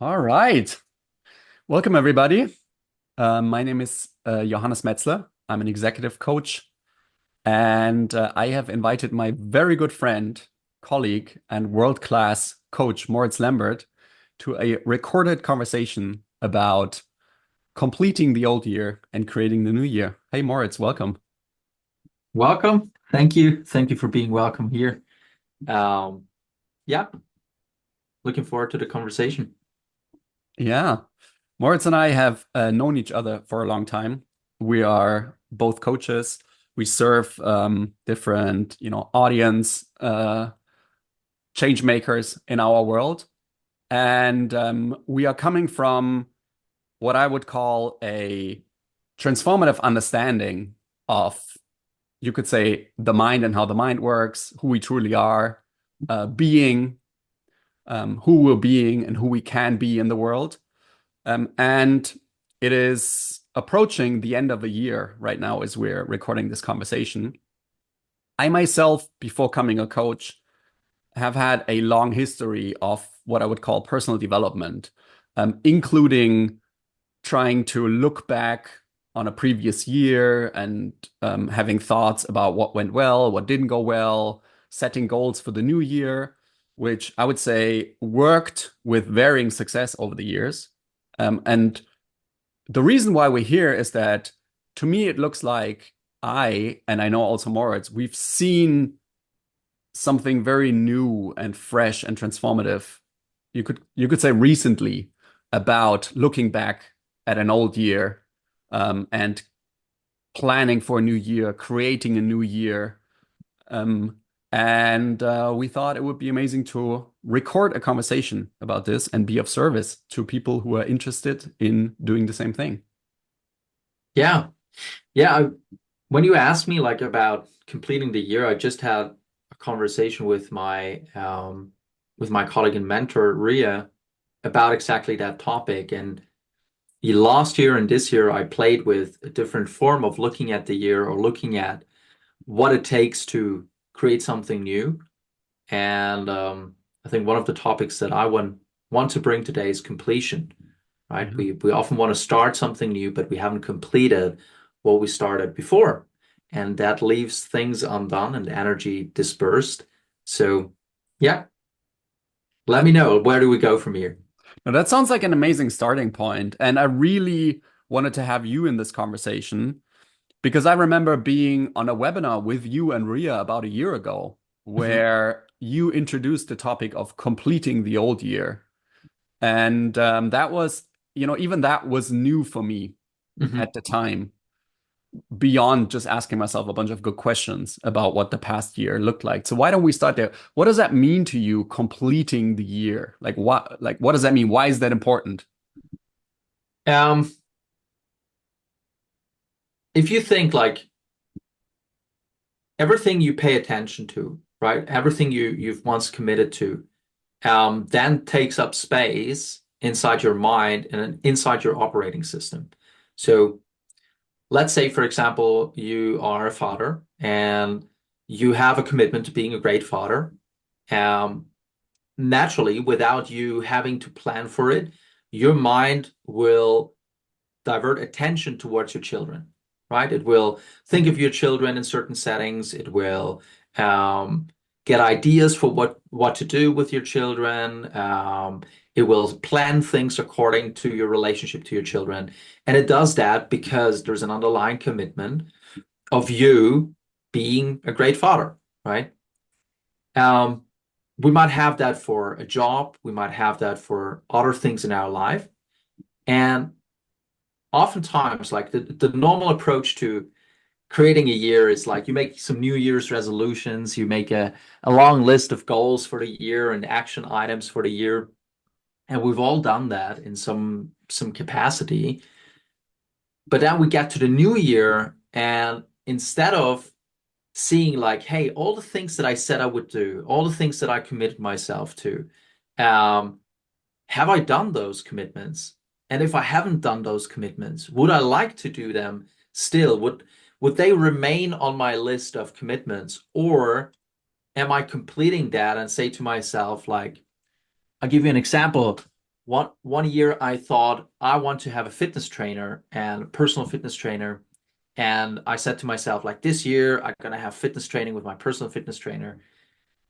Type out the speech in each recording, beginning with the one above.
All right. Welcome, everybody. My name is Johannes Metzler. I'm an executive coach, and I have invited my very good friend, colleague, and world-class coach, Moritz Lambert, to a recorded conversation about completing the old year and creating the new year. Hey, Moritz, welcome. Welcome. Thank you. Thank you for being welcome here. Um, yeah, looking forward to the conversation. Yeah. Moritz and I have known each other for a long time. We are both coaches. We serve different, audience change makers in our world, and we are coming from what I would call a transformative understanding of, you could say, the mind and how the mind works, who we truly are, being, who we're being, and who we can be in the world. And it is approaching the end of a year right now as we're recording this conversation. I myself, before coming a coach, have had a long history of what I would call personal development, including trying to look back on a previous year and having thoughts about what went well, what didn't go well, setting goals for the new year, which I would say worked with varying success over the years. And the reason why we're here is that to me, it looks like and I know also Moritz, we've seen something very new and fresh and transformative. You could say recently about looking back at an old year and planning for a new year, creating a new year. Um, and we thought it would be amazing to record a conversation about this and be of service to people who are interested in doing the same thing. Yeah, yeah. When you asked me like about completing the year, I just had a conversation with my colleague and mentor Ria about exactly that topic. And last year and this year, I played with a different form of looking at the year or looking at what it takes to create something new. And I think one of the topics that I want to bring today is completion, right? Yeah. We often want to start something new, but we haven't completed what we started before. And that leaves things undone and energy dispersed. So, yeah, let me know. Where do we go from here? Now, that sounds like an amazing starting point, and I really wanted to have you in this conversation because I remember being on a webinar with you and Ria about a year ago where you introduced the topic of completing the old year. And that was, even that was new for me Mhm. at the time, beyond just asking myself a bunch of good questions about what the past year looked like. So why don't we start there? What does that mean to you, completing the year? What does that mean? Why is that important? Um, if you think like everything you pay attention to, right? Everything you've once committed to, then takes up space inside your mind and inside your operating system. So let's say, for example, you are a father and you have a commitment to being a great father. Um, Naturally, without you having to plan for it, your mind will divert attention towards your children, right? It will think of your children in certain settings. It will um, get ideas for what to do with your children. It will plan things according to your relationship to your children. And it does that because there's an underlying commitment of you being a great father, right? Um, we might have that for a job. We might have that for other things in our life. And oftentimes, like the normal approach to creating a year is like you make some New Year's resolutions, you make a long list of goals for the year and action items for the year. And we've all done that in some capacity. But then we get to the new year, and instead of seeing like, hey, all the things that I said I would do, all the things that I committed myself to, um, have I done those commitments? And if I haven't done those commitments, would I like to do them still? Would they remain on my list of commitments? Or am I completing that and say to myself, like, I'll give you an example. one year I thought I want to have a fitness trainer and personal fitness trainer. And I said to myself, like, this year I'm gonna have fitness training with my personal fitness trainer,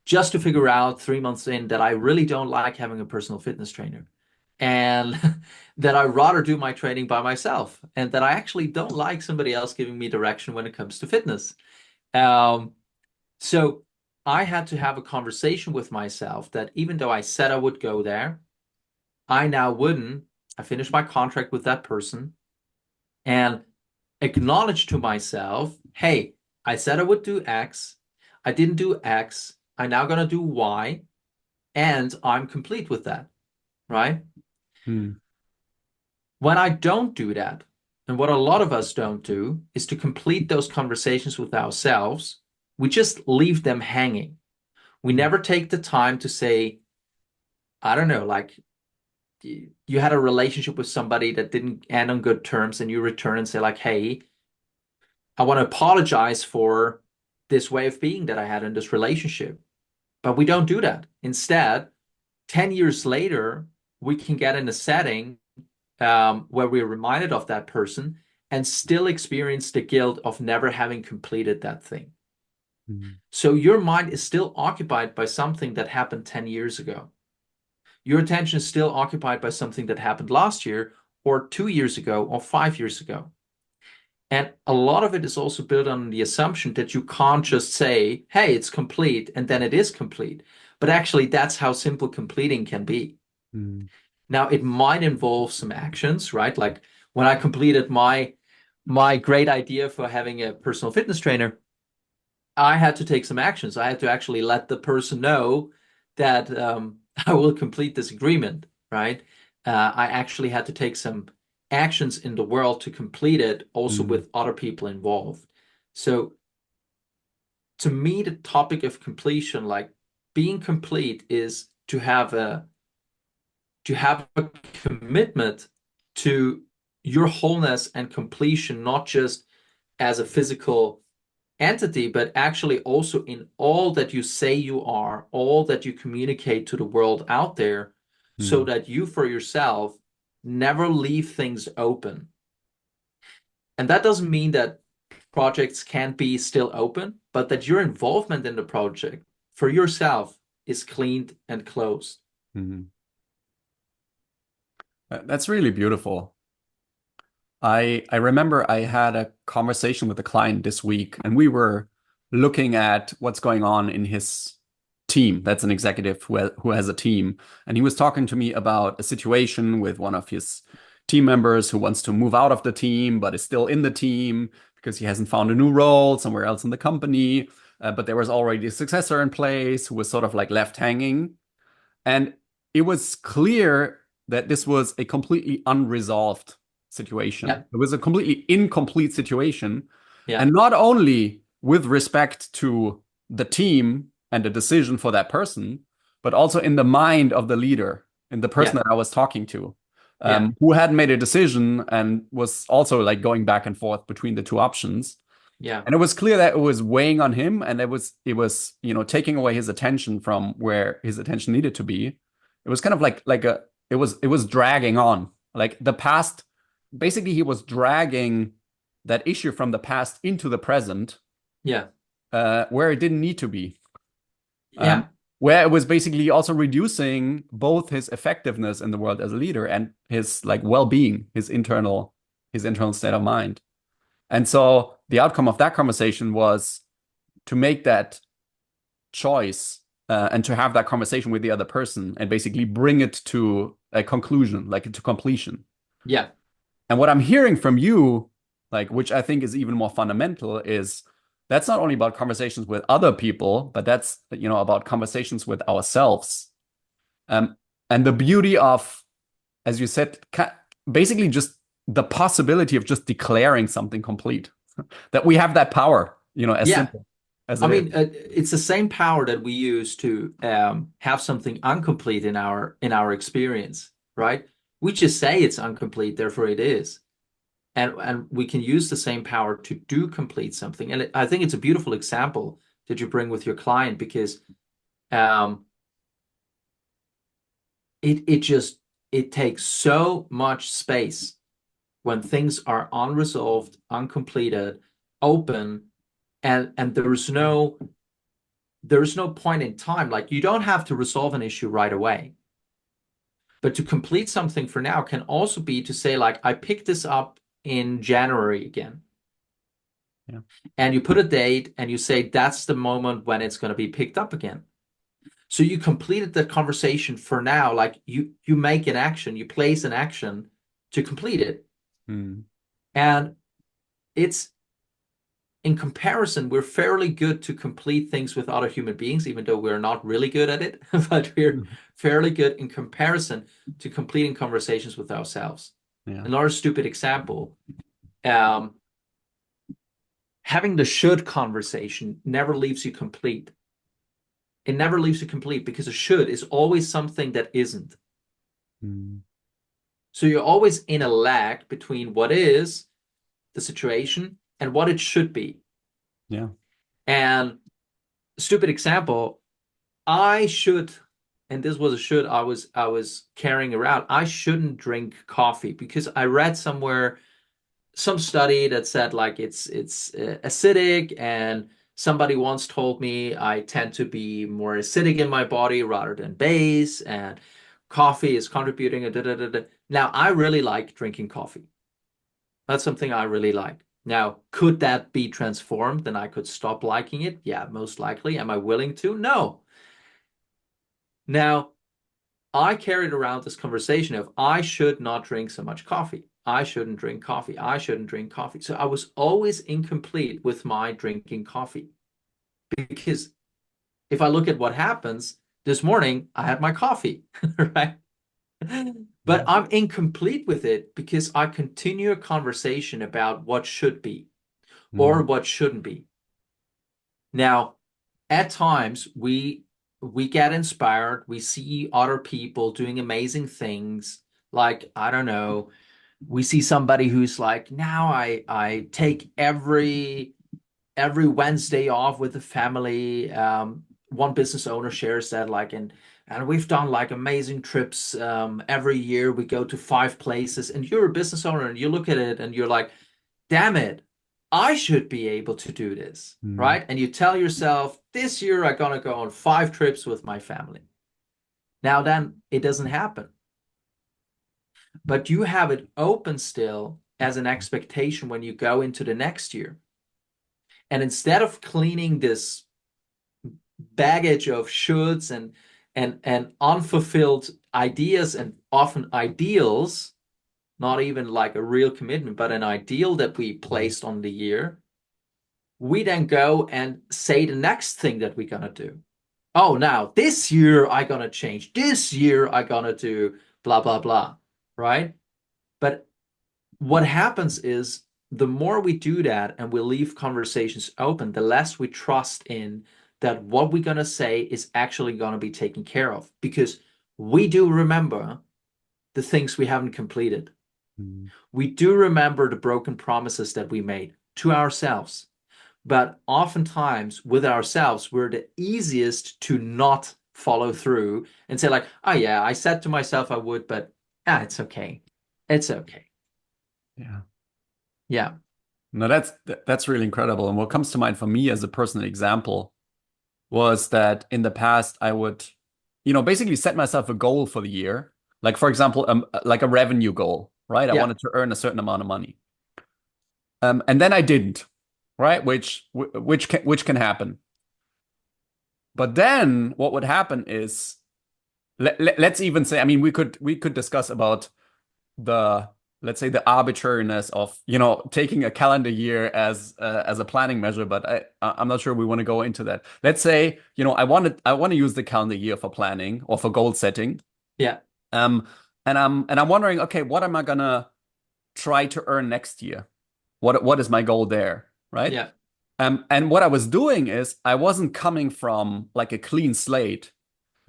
just to figure out 3 months in that I really don't like having a personal fitness trainer. And that I rather do my training by myself, and that I actually don't like somebody else giving me direction when it comes to fitness. Um, so I had to have a conversation with myself that even though I said I would go there, I now wouldn't. I finished my contract with that person and acknowledge to myself, hey, I said I would do X. I didn't do X. I'm now going to do Y, and I'm complete with that, right? Mm. When I don't do that, and what a lot of us don't do, is to complete those conversations with ourselves, we just leave them hanging. We never take the time to say, I don't know, like you had a relationship with somebody that didn't end on good terms, and you return and say, like, hey, I want to apologize for this way of being that I had in this relationship. But we don't do that. Instead, 10 years later, we can get in a setting where we're reminded of that person and still experience the guilt of never having completed that thing. Mm. So your mind is still occupied by something that happened 10 years ago. Your attention is still occupied by something that happened last year or 2 years ago or 5 years ago. And a lot of it is also built on the assumption that you can't just say, hey, it's complete, and then it is complete. But actually, that's how simple completing can be. Mm. Now, it might involve some actions, right? Like when I completed my great idea for having a personal fitness trainer, I had to take some actions. I had to actually let the person know that I will complete this agreement, right? I actually had to take some actions in the world to complete it, also Mm. with other people involved. So to me, the topic of completion, like being complete, is to have a commitment to your wholeness and completion, not just as a physical entity, but actually also in all that you say you are, all that you communicate to the world out there, so Mm. that you for yourself never leave things open. And that doesn't mean that projects can't be still open, but that your involvement in the project for yourself is cleaned and closed. Mm. That's really beautiful. I remember I had a conversation with a client this week, and we were looking at what's going on in his team. That's an executive who has a team, and he was talking to me about a situation with one of his team members who wants to move out of the team but is still in the team because he hasn't found a new role somewhere else in the company. But there was already a successor in place who was sort of like left hanging, and it was clear that this was a completely unresolved Yeah, situation. It was a completely incomplete situation. yeah, And not only with respect to the team and the decision for that person, but also in the mind of the leader, in the person yeah, that I was talking to, yeah, who had made a decision and was also like going back and forth between the two options. yeah, And it was clear that it was weighing on him, and it was taking away his attention from where his attention needed to be. It was kind of like a it was dragging on. Like the past, basically he was dragging that issue from the past into the present, yeah, where it didn't need to be. Um, yeah, where it was basically also reducing both his effectiveness in the world as a leader and his like well-being, his internal state of mind. And so the outcome of that conversation was to make that choice, and to have that conversation with the other person and basically bring it to a conclusion, like to completion. yeah, And what I'm hearing from you, like, which I think is even more fundamental, is that's not only about conversations with other people, but that's, about conversations with ourselves. Um, and the beauty of, as you said, basically just the possibility of just declaring something complete, that we have that power, as yeah. simple as I it is. mean, it's the same power that we use to have something incomplete in our experience, right? We just say it's incomplete, therefore it is, and we can use the same power to do complete something. And I think it's a beautiful example that you bring with your client, because um, it just it takes so much space when things are unresolved, uncompleted, open, and there is no point in time. Like, you don't have to resolve an issue right away. But to complete something for now can also be to say, like, I picked this up in January again. Yeah. And you put a date and you say that's the moment when it's going to be picked up again. So you completed the conversation for now. Like, you make an action, you place an action to complete it. Mm. And it's in comparison, we're fairly good to complete things with other human beings, even though we're not really good at it, but we're fairly good in comparison to completing conversations with ourselves. Yeah. Another stupid example, having the should conversation never leaves you complete. It never leaves you complete because a should is always something that isn't. Mm. So you're always in a lag between what is the situation and what it should be. Yeah. And stupid example, I should, and this was a should I was carrying around. I shouldn't drink coffee because I read somewhere some study that said, like, it's acidic, and somebody once told me I tend to be more acidic in my body rather than base, and coffee is contributing. Now, I really like drinking coffee. That's something I really like. Now, could that be transformed and I could stop liking it? Yeah, most likely. Am I willing to? No. Now, I carried around this conversation of I should not drink so much coffee. I shouldn't drink coffee. I shouldn't drink coffee. So I was always incomplete with my drinking coffee. Because if I look at what happens, this morning I had my coffee, right? But Mm. I'm incomplete with it because I continue a conversation about what should be or Mm. what shouldn't be. Now, at times we get inspired, we see other people doing amazing things. Like, I don't know, we see somebody who's like, now I take every Wednesday off with the family. One business owner shares that, like, and we've done like amazing trips. Every year we go to 5 places, and you're a business owner and you look at it and you're like, damn it, I should be able to do this, Mm. right? And you tell yourself, this year I'm gonna go on 5 trips with my family. Now then, it doesn't happen, but you have it open still as an expectation when you go into the next year. And instead of cleaning this baggage of shoulds and unfulfilled ideas and often ideals, not even like a real commitment, but an ideal that we placed on the year, we then go and say the next thing that we're gonna do. Oh, now this year I'm gonna change. This year I'm gonna do blah blah blah, right? But what happens is the more we do that and we leave conversations open, the less we trust in that what we're gonna say is actually gonna be taken care of, because we do remember the things we haven't completed. Mm. We do remember the broken promises that we made to ourselves. But oftentimes with ourselves, we're the easiest to not follow through and say, like, oh yeah, I said to myself I would, but it's okay. It's okay. Yeah. Yeah. No, that's really incredible. And what comes to mind for me as a personal example was that in the past I would, basically set myself a goal for the year. Like, for example, like a revenue goal, right? I Yeah. wanted to earn a certain amount of money. And then I didn't, right? Which can happen. But then what would happen is, let's even say, I mean, we could discuss about the, let's say, the arbitrariness of, taking a calendar year as a planning measure, but I'm not sure we want to go into that. Let's say, I want to use the calendar year for planning or for goal setting. Yeah. Um, and I'm wondering, okay, what am I gonna try to earn next year? What is my goal there, right? Yeah. And what I was doing is I wasn't coming from like a clean slate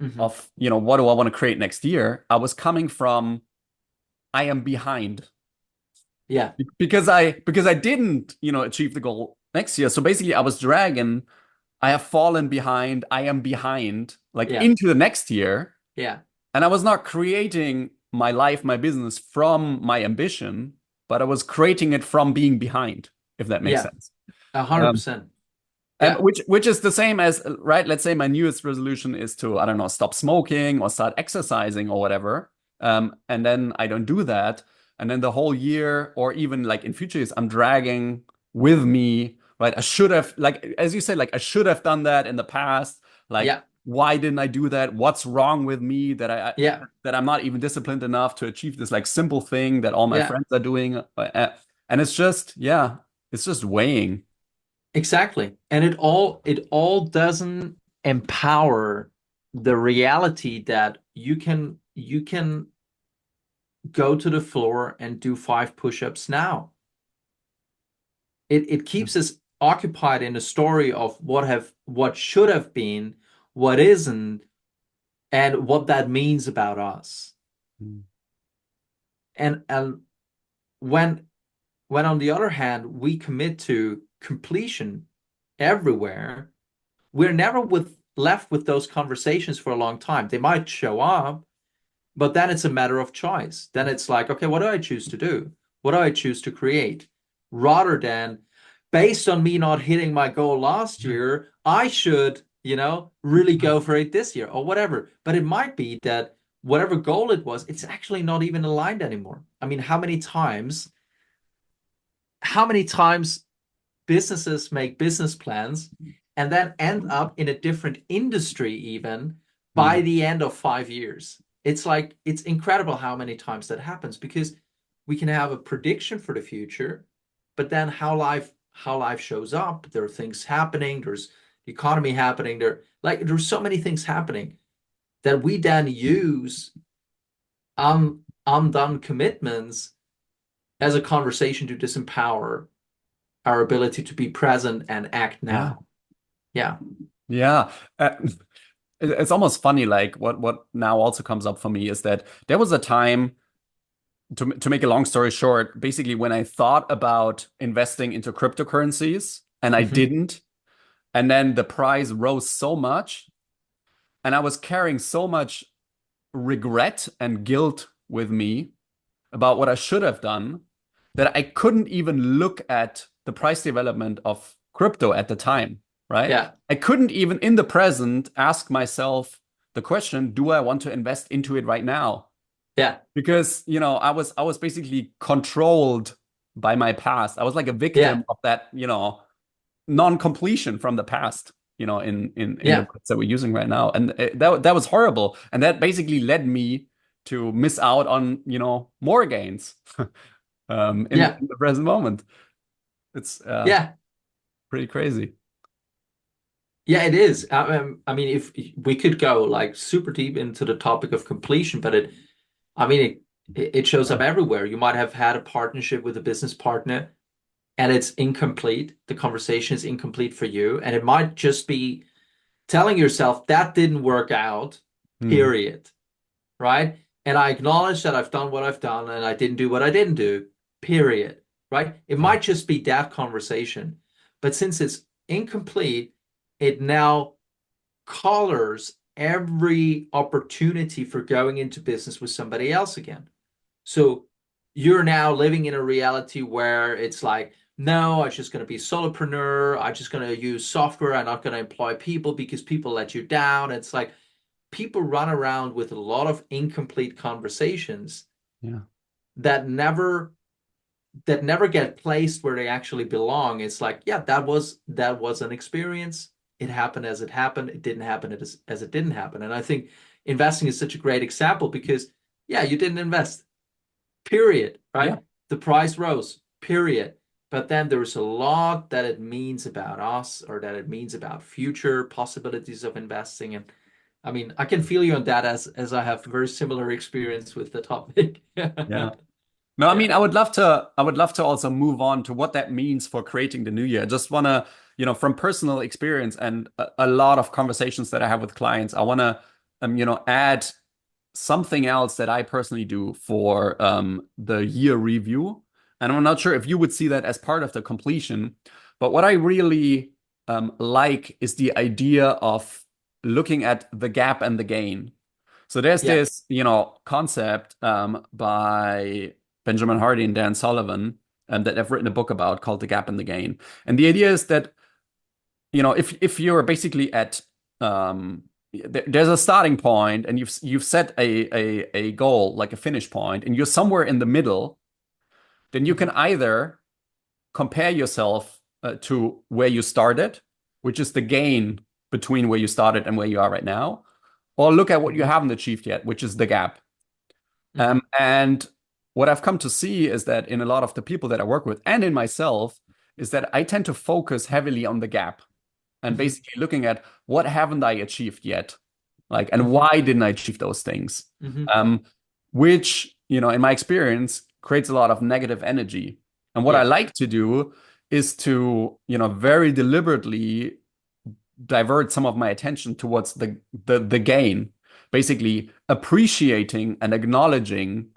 Hmm. of, what do I want to create next year? I was coming from, I am behind Yeah. because I didn't, achieve the goal next year. So basically I was dragging, I have fallen behind, I am behind, like Yeah. into the next year. Yeah. And I was not creating my life, my business from my ambition, but I was creating it from being behind, if that makes Yeah, sense. Um, 100%. and Yeah, which is the same as, right? Let's say my newest resolution is to, I don't know, stop smoking or start exercising or whatever. And then I don't do that. And then the whole year, or even like in future years, I'm dragging with me, right? I should have, like, as you said, like I should have done that in the past. Like, yeah, why didn't I do that? What's wrong with me that yeah, that I'm not even disciplined enough to achieve this like simple thing that all my yeah, friends are doing? And it's just, yeah, it's just weighing. exactly. And it all doesn't empower the reality that you can go to the floor and do 5 push-ups now. It keeps us occupied in the story of what should have been, what isn't, and what that means about us. Mm. And when on the other hand we commit to completion everywhere, we're never left with those conversations for a long time. They might show up, but then it's a matter of choice. Then it's like, okay, what do I choose to do? What do I choose to create? Rather than based on me not hitting my goal last year, I should, really go for it this year or whatever. But it might be that whatever goal it was, it's actually not even aligned anymore. I mean, how many times businesses make business plans and then end up in a different industry even by Mm. the end of 5 years. It's like it's incredible how many times that happens because we can have a prediction for the future, but then how life shows up, there are things happening, there's the economy happening, there's so many things happening that we then use undone commitments as a conversation to disempower our ability to be present and act Yeah. now. Yeah. Yeah. It's almost funny, like what now also comes up for me is that there was a time, to make a long story short, basically when I thought about investing into cryptocurrencies and I Hmm. didn't, and then the price rose so much, and I was carrying so much regret and guilt with me about what I should have done, that I couldn't even look at the price development of crypto at the time, right? Yeah. I couldn't even in the present ask myself the question, do I want to invest into it right now? Yeah. Because, I was basically controlled by my past. I was like a Yeah. victim of that, non-completion from the past, in the Yeah. words that we're using right now. And that was horrible. And that basically led me to miss out on, more gains Yeah. in the present moment. It's Yeah. pretty crazy. Yeah, it is. I mean, if we could go like super deep into the topic of completion, but I mean, it shows up Yeah. everywhere. You might have had a partnership with a business partner and it's incomplete. The conversation is incomplete for you. And it might just be telling yourself that didn't work out, Hmm. period. Right? And I acknowledge that I've done what I've done and I didn't do what I didn't do, period. Right? It Yeah. might just be that conversation. But since it's incomplete, it now colors every opportunity for going into business with somebody else again. So you're now living in a reality where it's like, no, I'm just going to be a solopreneur. I'm just going to use software. I'm not going to employ people because people let you down. It's like people run around with a lot of incomplete conversations Yeah. that never get placed where they actually belong. It's like, yeah, that was an experience. It happened as it happened. It didn't happen as it didn't happen. And I think investing is such a great example because, yeah, you didn't invest, period, Yeah. right? The price rose, period. But then there's a lot that it means about us or that it means about future possibilities of investing. And I mean, I can feel you on that as I have very similar experience with the topic. Yeah. No, I mean, Yeah. I would love to also move on to what that means for creating the new year. I just want to, from personal experience and a lot of conversations that I have with clients, I want to, add something else that I personally do for the year review. And I'm not sure if you would see that as part of the completion, but what I really like is the idea of looking at the gap and the gain. So there's Yeah. this, concept by Benjamin Hardy and Dan Sullivan that I've written a book about called The Gap and the Gain. And the idea is that, if you're basically at there's a starting point and you've set a goal, like a finish point, and you're somewhere in the middle, then you can Mhm. either compare yourself to where you started, which is the gain between where you started and where you are right now, or look at what you Mhm. haven't achieved yet, which is the gap. Mhm. And what I've come to see is that in a lot of the people that I work with and in myself, is that I tend to focus heavily on the gap and Mhm. basically looking at what haven't I achieved yet? Like, and Mhm. why didn't I achieve those things? Mhm. Um, which, in my experience, creates a lot of negative energy. And what I Yeah. like to do is to, very deliberately divert some of my attention towards the gain, basically appreciating and acknowledging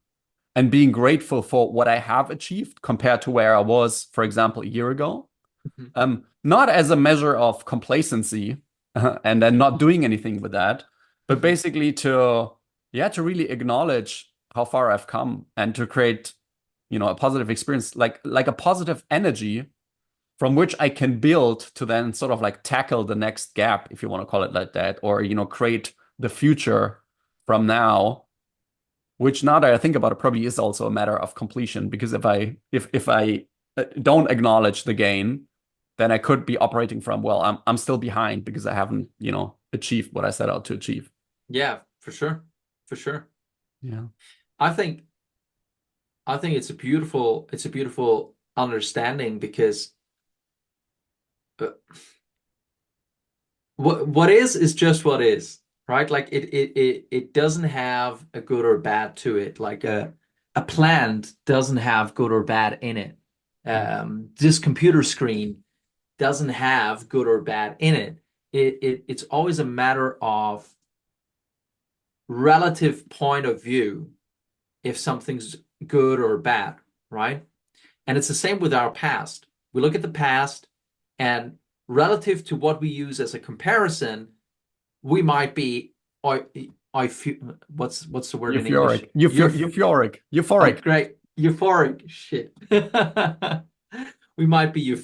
and being grateful for what I have achieved compared to where I was, for example, a year ago. Mhm. Not as a measure of complacency and then not doing anything with that, but Mhm. basically to really acknowledge how far I've come and to create, a positive experience, like a positive energy from which I can build to then sort of like tackle the next gap, if you want to call it like that, or, create the future from now, which now that I think about it, probably is also a matter of completion. Because if I don't acknowledge the gain, then I could be operating from, well, I'm still behind because I haven't, achieved what I set out to achieve. Yeah, for sure. For sure. Yeah. I think it's a beautiful understanding because uh, what is just what is, right? Like it doesn't have a good or bad to it. Like a plant doesn't have good or bad in it. This computer screen doesn't have good or bad in it. It's always a matter of relative point of view if something's good or bad, right? And it's the same with our past. We look at the past, and relative to what we use as a comparison, we might be, I, what's the word in English? Euphoric. A Euphoric. great euphoric shit. We might be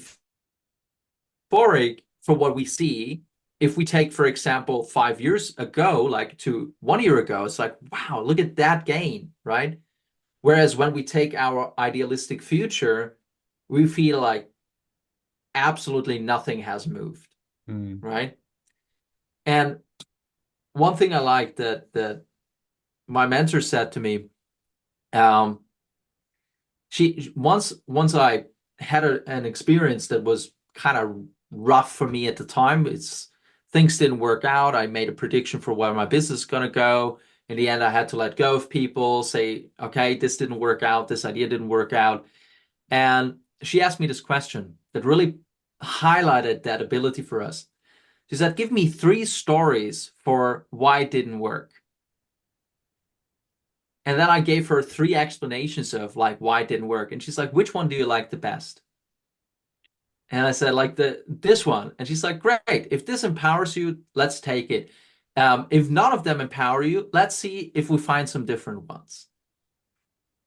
euphoric for what we see. If we take, for example, 5 years ago, like to 1 year ago, it's like, wow, look at that gain, right? Whereas when we take our idealistic future, we feel like absolutely nothing has moved, Mm. right? And one thing I like that my mentor said to me, um, she once I had an experience that was kind of rough for me at the time. It's things didn't work out. I made a prediction for where my business is going to go. In the end, I had to let go of people, say, okay, this didn't work out, this idea didn't work out. And she asked me this question that really highlighted that ability for us. She said, give me three stories for why it didn't work. And then I gave her three explanations of like why it didn't work. And she's like, which one do you like the best? And I said, like this one. And she's like, great. If this empowers you, let's take it. If none of them empower you, let's see if we find some different ones.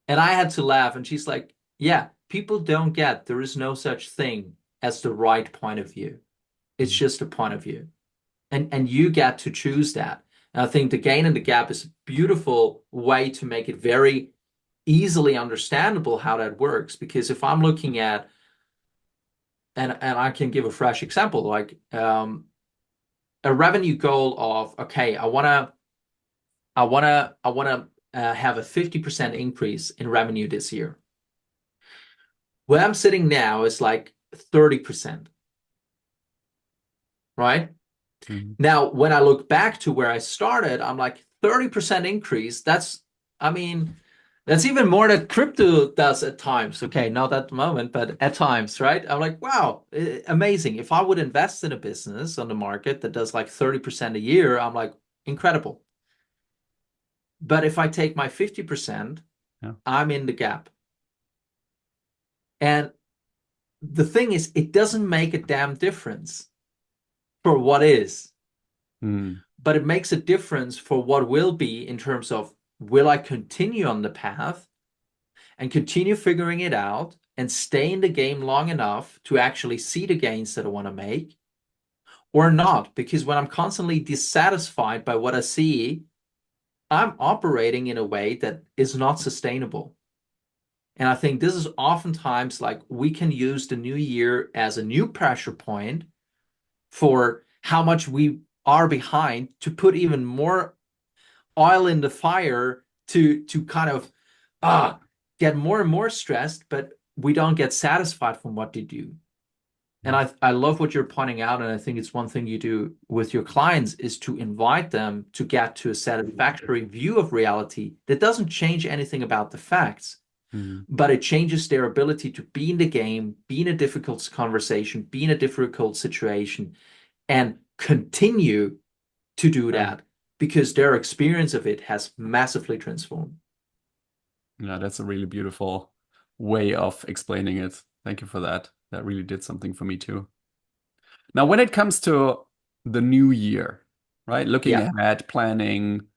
And I had to laugh. And she's like, yeah, people don't get there is no such thing as the right point of view. It's Mm. just a point of view. And you get to choose that. And I think the gain and the gap is a beautiful way to make it very easily understandable how that works. Because if I'm looking at, and I can give a fresh example, like a revenue goal of, okay, I wanna have a 50% increase in revenue this year. Where I'm sitting now is like 30%, right? Mm. Now, when I look back to where I started, I'm like 30% increase. I mean, that's even more than crypto does at times. Okay, not at the moment, but at times, right? I'm like, wow, amazing. If I would invest in a business on the market that does like 30% a year, I'm like, incredible. But if I take my 50%, Yeah. I'm in the gap. And the thing is, it doesn't make a damn difference for what is. Mm. but it makes a difference for what will be in terms of will I continue on the path and continue figuring it out and stay in the game long enough to actually see the gains that I want to make or not? Because when I'm constantly dissatisfied by what I see, I'm operating in a way that is not sustainable. And I think this is oftentimes like we can use the new year as a new pressure point for how much we are behind to put even more oil in the fire to kind of get more and more stressed, but we don't get satisfied from what they do. And I love what you're pointing out, and I think it's one thing you do with your clients is to invite them to get to a satisfactory view of reality that doesn't change anything about the facts, Mm. but it changes their ability to be in the game, be in a difficult conversation, be in a difficult situation, and continue to do Yeah. that because their experience of it has massively transformed. Yeah, that's a really beautiful way of explaining it. Thank you for that. That really did something for me too. Now, when it comes to the new year, right? Looking Yeah, ahead, planning,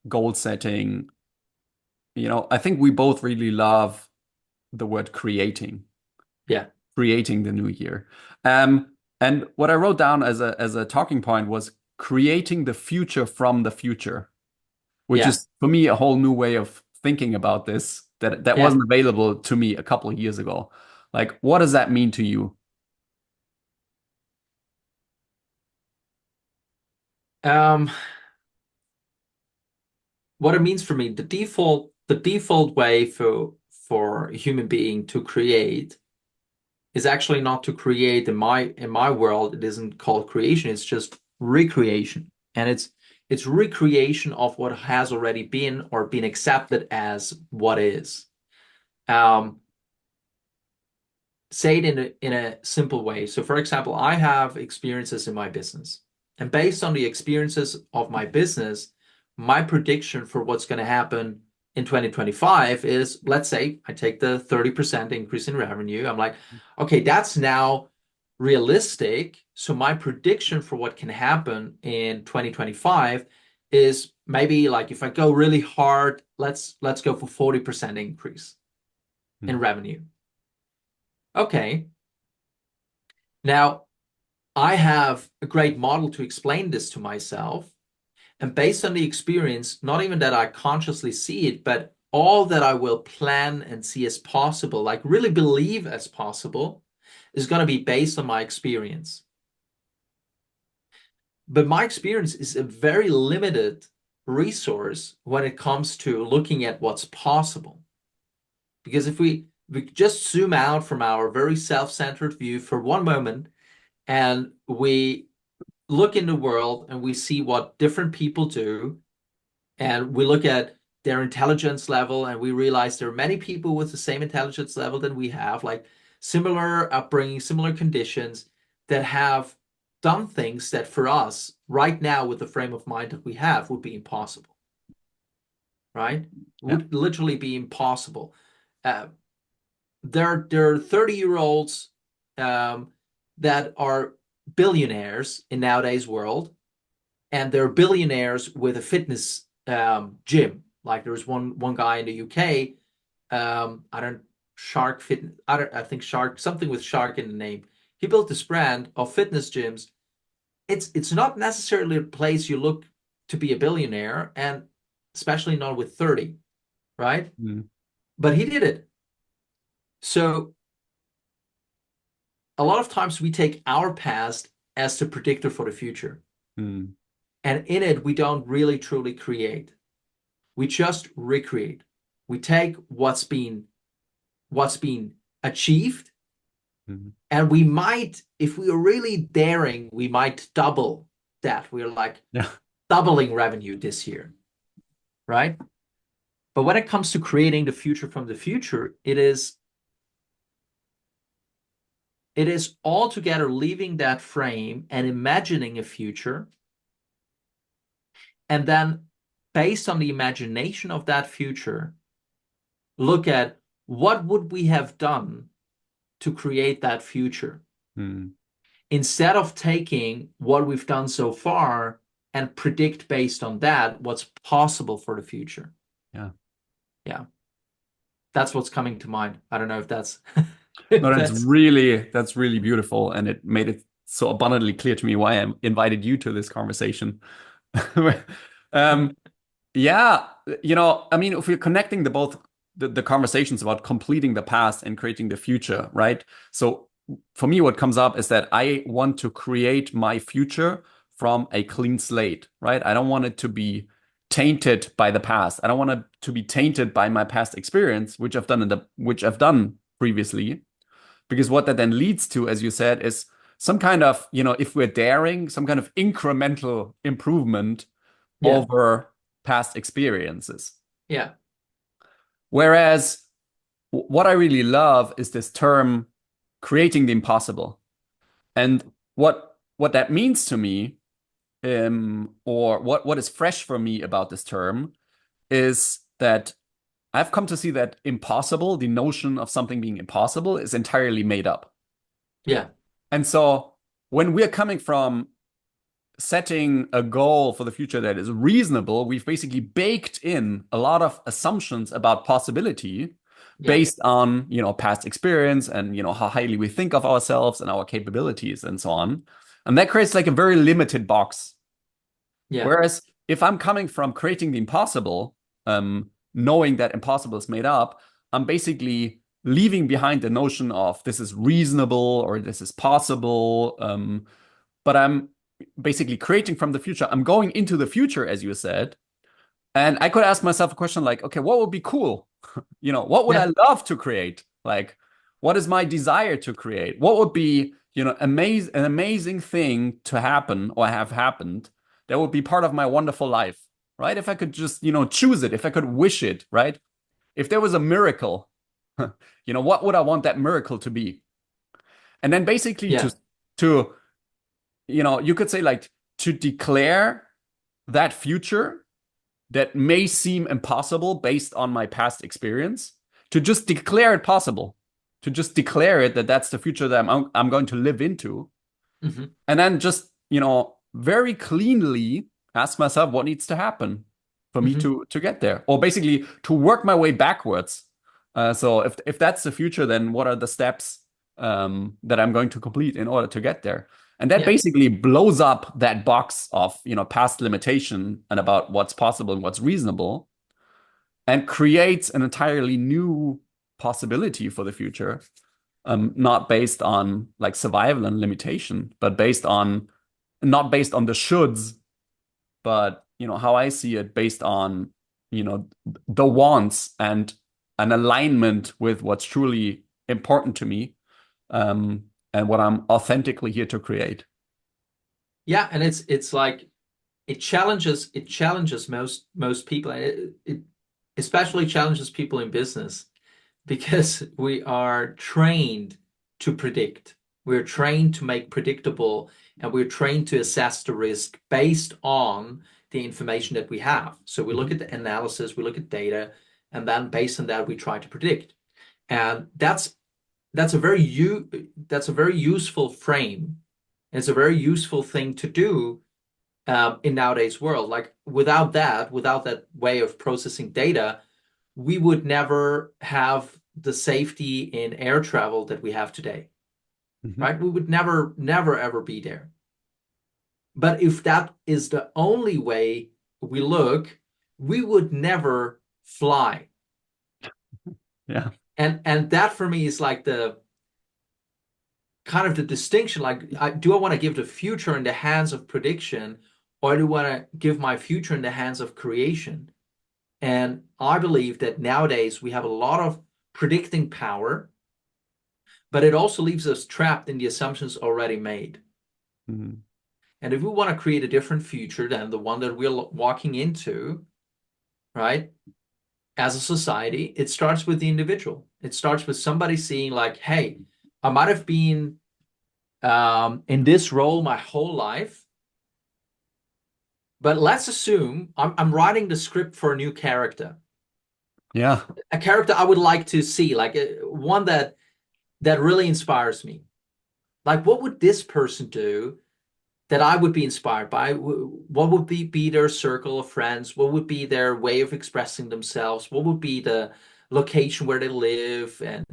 goal setting, I think we both really love the word yeah, creating the new year. And what I wrote down as a talking point was creating the future from the future, which yeah, is for me a whole new way of thinking about this that yeah. wasn't available to me a couple of years ago. Like, what does that mean to you? Um, what it means for me, the default way for a human being to create is actually not to create in my world. It isn't called creation, it's just recreation. And it's recreation of what has already been or been accepted as what is. Um, say it in a simple way. So for example, I have experiences in my business. And based on the experiences of my business, my prediction for what's going to happen in 2025 is, let's say I take the 30% increase in revenue. I'm like, okay, that's now realistic. So my prediction for what can happen in 2025 is maybe like if I go really hard, let's go for 40% increase in Hmm. revenue. Okay. Now, I have a great model to explain this to myself. And based on the experience, not even that I consciously see it, but all that I will plan and see as possible, like really believe as possible, is going to be based on my experience. But my experience is a very limited resource when it comes to looking at what's possible. Because if we just zoom out from our very self-centered view for one moment and we look in the world and we see what different people do, and we look at their intelligence level, and we realize there are many people with the same intelligence level than we have, like similar upbringing, similar conditions, that have done things that for us right now, with the frame of mind that we have, would be impossible, right? Yeah. Would literally be impossible. Uh, there are 30-year-olds that are billionaires in nowadays world, and they're billionaires with a fitness gym. Like there was one guy in the UK, I don't Shark Fit, I think Shark, something with Shark in the name. He built this brand of fitness gyms. It's not necessarily a place you look to be a billionaire, and especially not with 30, right? Mm. But he did it. So a lot of times we take our past as the predictor for the future. Mm. And in it, we don't really truly create. We just recreate. We take what's been achieved, Mm. and we might, if we are really daring, we might double that. We're like Yeah. doubling revenue this year, right? But when it comes to creating the future from the future, it is altogether leaving that frame and imagining a future, and then based on the imagination of that future, look at what would we have done to create that future, Mm. instead of taking what we've done so far and predict based on that what's possible for the future. Yeah. Yeah. That's what's coming to mind. I don't know if that's No, if that's that's really beautiful, and it made it so abundantly clear to me why I invited you to this conversation. Um, yeah, I mean, if we're connecting the conversations about completing the past and creating the future, right? So for me, what comes up is that I want to create my future from a clean slate, right? I don't want it to be tainted by the past. I don't want it to be tainted by my past experience, which I've done previously. Because what that then leads to, as you said, is some kind of, if we're daring, some kind of incremental improvement yeah. over past experiences. Yeah. Whereas what I really love is this term creating the impossible. And what that means to me, or what is fresh for me about this term, is that I've come to see that impossible, the notion of something being impossible, is entirely made up. Yeah. And so when we're coming from setting a goal for the future that is reasonable, we've basically baked in a lot of assumptions about possibility Yeah. based on, past experience and, how highly we think of ourselves and our capabilities and so on. And that creates like a very limited box. Yeah. Whereas if I'm coming from creating the impossible, knowing that impossible is made up, I'm basically leaving behind the notion of this is reasonable or this is possible. But I'm basically creating from the future. I'm going into the future, as you said. And I could ask myself a question like, okay, what would be cool? What would Yeah. I love to create? Like, what is my desire to create? What would be, an amazing thing to happen or have happened that would be part of my wonderful life, right? If I could just, choose it, if I could wish it, right? If there was a miracle, what would I want that miracle to be? And then basically Yeah. to you could say like to declare that future that may seem impossible based on my past experience, to just declare it possible, to just declare it that that's the future that I'm going to live into, Hmm. and then just very cleanly ask myself what needs to happen for me Hmm. to get there, or basically to work my way backwards. So if that's the future, then what are the steps that I'm going to complete in order to get there? And that Yeah. basically blows up that box of past limitation and about what's possible and what's reasonable, and creates an entirely new possibility for the future, not based on like survival and limitation, but based on not based on the shoulds, but how I see it, based on the wants and an alignment with what's truly important to me, and what I'm authentically here to create. Yeah. And it's like it challenges most people. It especially challenges people in business because we are trained to predict. We're trained to make predictable, and we're trained to assess the risk based on the information that we have. So we look Mhm. at the analysis, we look at data, and then based on that, we try to predict. And that's a very useful frame. It's a very useful thing to do in nowadays world. Like without that way of processing data, we would never have the safety in air travel that we have today, Mhm. right? We would never ever be there. But if that is the only way we look, we would never fly. Yeah. And that for me is like the kind of the distinction. Like, do I want to give the future in the hands of prediction, or do I want to give my future in the hands of creation? And I believe that nowadays we have a lot of predicting power, but it also leaves us trapped in the assumptions already made. Mhm. And if we want to create a different future than the one that we're walking into, right, as a society, it starts with the individual. It starts with somebody seeing, like, hey, I might have been in this role my whole life, but let's assume I'm writing the script for a new character, Yeah. a character I would like to see, like one that really inspires me. Like, what would this person do that I would be inspired by? What would be their circle of friends? What would be their way of expressing themselves? What would be the location where they live and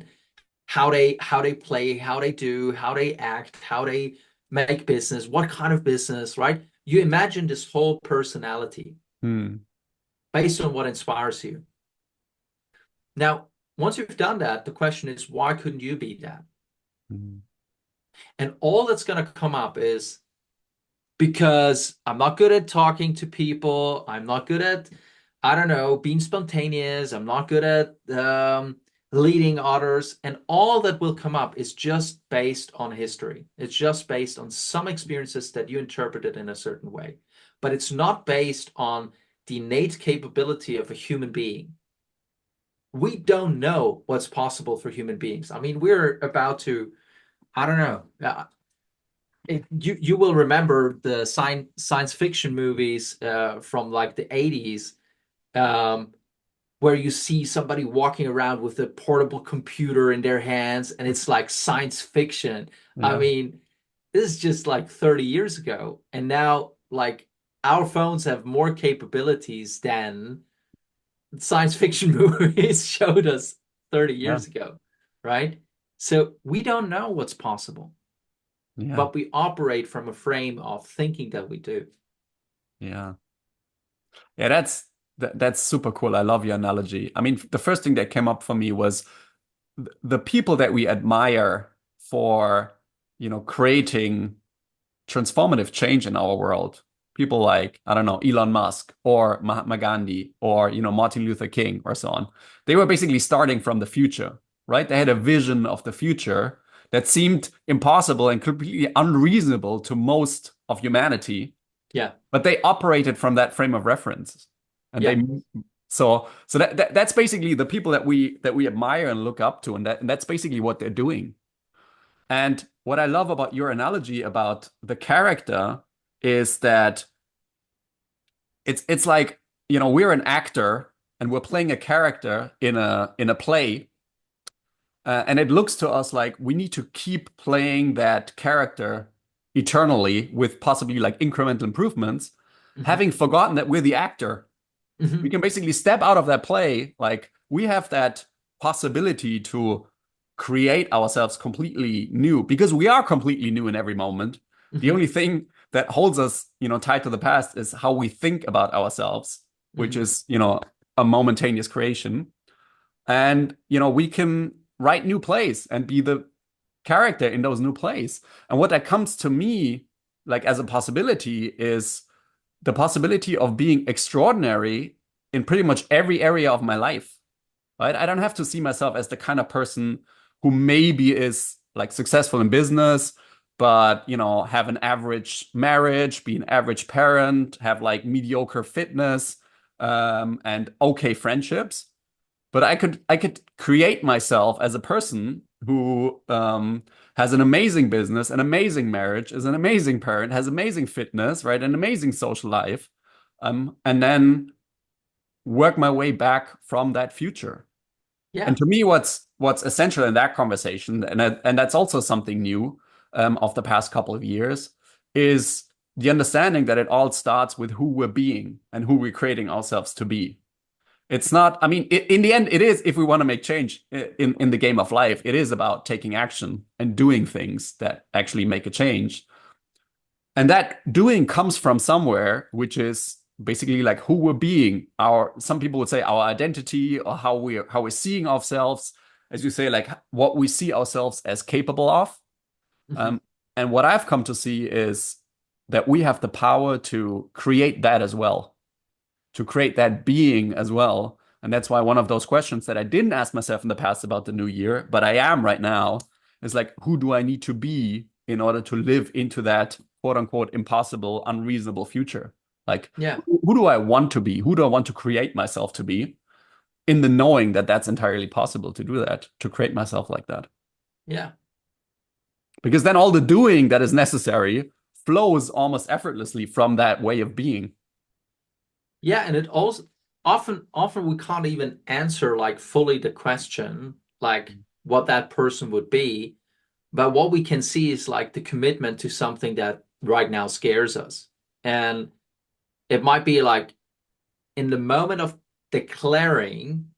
how they play, how they do, how they act, how they make business, what kind of business, right? You imagine this whole personality Hmm. based on what inspires you. Now, once you've done that, the question is, why couldn't you be that? Hmm. And all that's going to come up is because I'm not good at talking to people. I'm not good at, I don't know, being spontaneous. I'm not good at leading others. And all that will come up is just based on history. It's just based on some experiences that you interpreted in a certain way. But it's not based on the innate capability of a human being. We don't know what's possible for human beings. I mean, we're about to, I don't know. You will remember the science fiction movies from like the 80s, um, where you see somebody walking around with a portable computer in their hands and it's like science fiction. I Yeah. mean, this is just like 30 years ago. And now like our phones have more capabilities than science fiction movies showed us 30 Yeah. years ago, right? So we don't know what's possible, Yeah. but we operate from a frame of thinking that we do. Yeah. Yeah, that's super cool. I love your analogy. I mean, the first thing that came up for me was the people that we admire for, creating transformative change in our world. People like, I don't know, Elon Musk or Mahatma Gandhi or, Martin Luther King or so on. They were basically starting from the future, right? They had a vision of the future that seemed impossible and completely unreasonable to most of humanity, Yeah, but they operated from that frame of reference. And yeah, that's basically the people that we admire and look up to, and that's basically what they're doing. And what I love about your analogy about the character is that it's like, we're an actor and we're playing a character in a play, and it looks to us like we need to keep playing that character eternally with possibly like incremental improvements, hmm having forgotten that we're the actor. We hmm can basically step out of that play. Like we have that possibility to create ourselves completely new because we are completely new in every moment. The hmm only thing that holds us, tied to the past is how we think about ourselves, which hmm is, a momentaneous creation. And, we can write new plays and be the character in those new plays. And what that comes to me like as a possibility is the possibility of being extraordinary in pretty much every area of my life, right? I don't have to see myself as the kind of person who maybe is like successful in business, but have an average marriage, be an average parent, have like mediocre fitness, and okay friendships. But I could create myself as a person who has an amazing business, an amazing marriage, is an amazing parent, has amazing fitness, right, an amazing social life, and then work my way back from that future. And Yeah, to me, what's essential in that conversation, and that's also something new of the past couple of years, is the understanding that it all starts with who we're being and who we're creating ourselves to be. It's not, I mean, in the end, it is, if we want to make change in the game of life, it is about taking action and doing things that actually make a change. And that doing comes from somewhere, which is basically like who we're being, some people would say our identity or how we're seeing ourselves, as you say, like what we see ourselves as capable of. hmm Um, and what I've come to see is that we have the power to create that as well, to create that being as well. And that's why one of those questions that I didn't ask myself in the past about the new year, but I am right now, is like, who do I need to be in order to live into that quote unquote impossible, unreasonable future? Like, yeah, who do I want to be? Who do I want to create myself to be? In the knowing that that's entirely possible to do that, to create myself like that. yeah, Because then all the doing that is necessary flows almost effortlessly from that way of being. yeah. And it also often we can't even answer like fully the question, like what that person would be. But what we can see is like the commitment to something that right now scares us. And it might be like in the moment of declaring,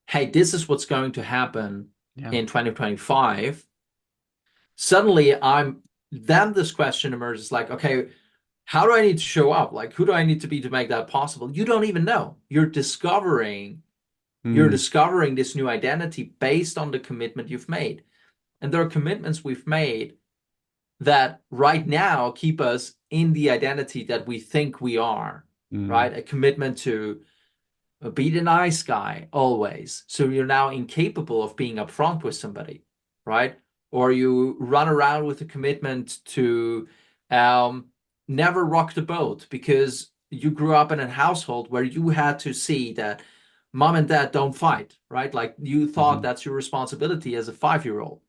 hey, this is what's going to happen Yeah. in 2025, suddenly then this question emerges like, okay, how do I need to show up? Like, who do I need to be to make that possible? You don't even know. You're Mm, discovering this new identity based on the commitment you've made. And there are commitments we've made that right now keep us in the identity that we think we are, mm, right? A commitment to be the nice guy always. So you're now incapable of being upfront with somebody, right? Or you run around with a commitment to um, never rock the boat because you grew up in a household where you had to see that mom and dad don't fight, right? Like you thought mhm, that's your responsibility as a 5-year-old.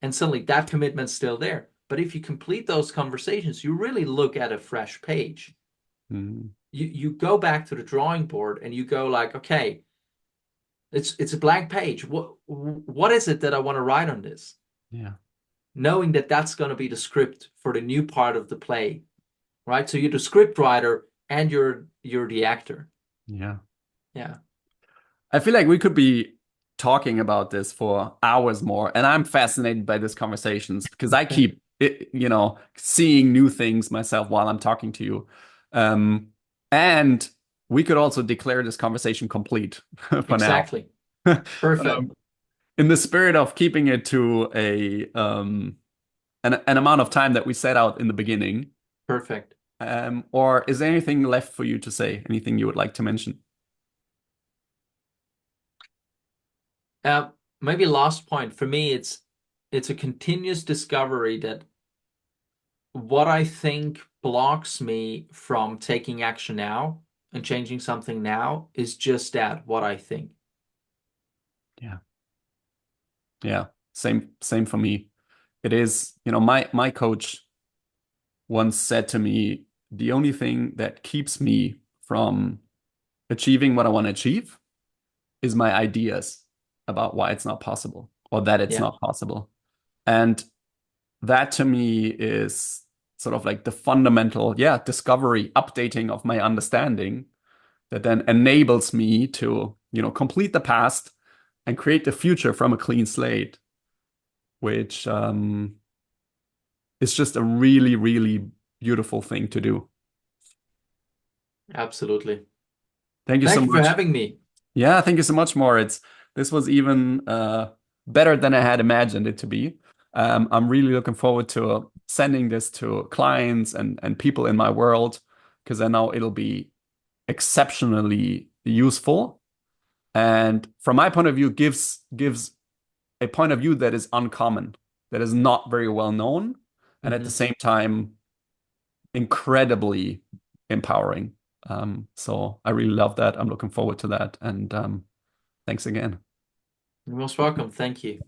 And suddenly that commitment's still there. But if you complete those conversations, you really look at a fresh page. mm. You go back to the drawing board and you go like, okay, it's a blank page. What is it that I want to write on this? Yeah. Knowing that that's going to be the script for the new part of the play, right? So you're the script writer and you're the actor. Yeah. Yeah. I feel like we could be talking about this for hours more, and I'm fascinated by these conversations because I keep seeing new things myself while I'm talking to you. Um, and we could also declare this conversation complete for now. Exactly. Perfect. Um, in the spirit of keeping it to an amount of time that we set out in the beginning. Perfect. Or is there anything left for you to say? Anything you would like to mention? Uh, Maybe last point for me, it's a continuous discovery that what I think blocks me from taking action now and changing something now is just that, what I think. Yeah. Yeah. Same for me. It is, my coach once said to me, the only thing that keeps me from achieving what I want to achieve is my ideas about why it's not possible or that it's Yeah, not possible. And that to me is sort of like the fundamental, discovery, updating of my understanding that then enables me to, complete the past and create the future from a clean slate, which is just a really, really beautiful thing to do. absolutely. Thank you so Thank you for much. having me. Yeah, thank you so much, Moritz. This was even better than I had imagined it to be. I'm really looking forward to sending this to clients and people in my world because I know it'll be exceptionally useful. And from my point of view, gives a point of view that is uncommon, that is not very well known, and at the Mhm. same time incredibly empowering. So I really love that. I'm looking forward to that. And thanks again. You're most welcome. Thank you.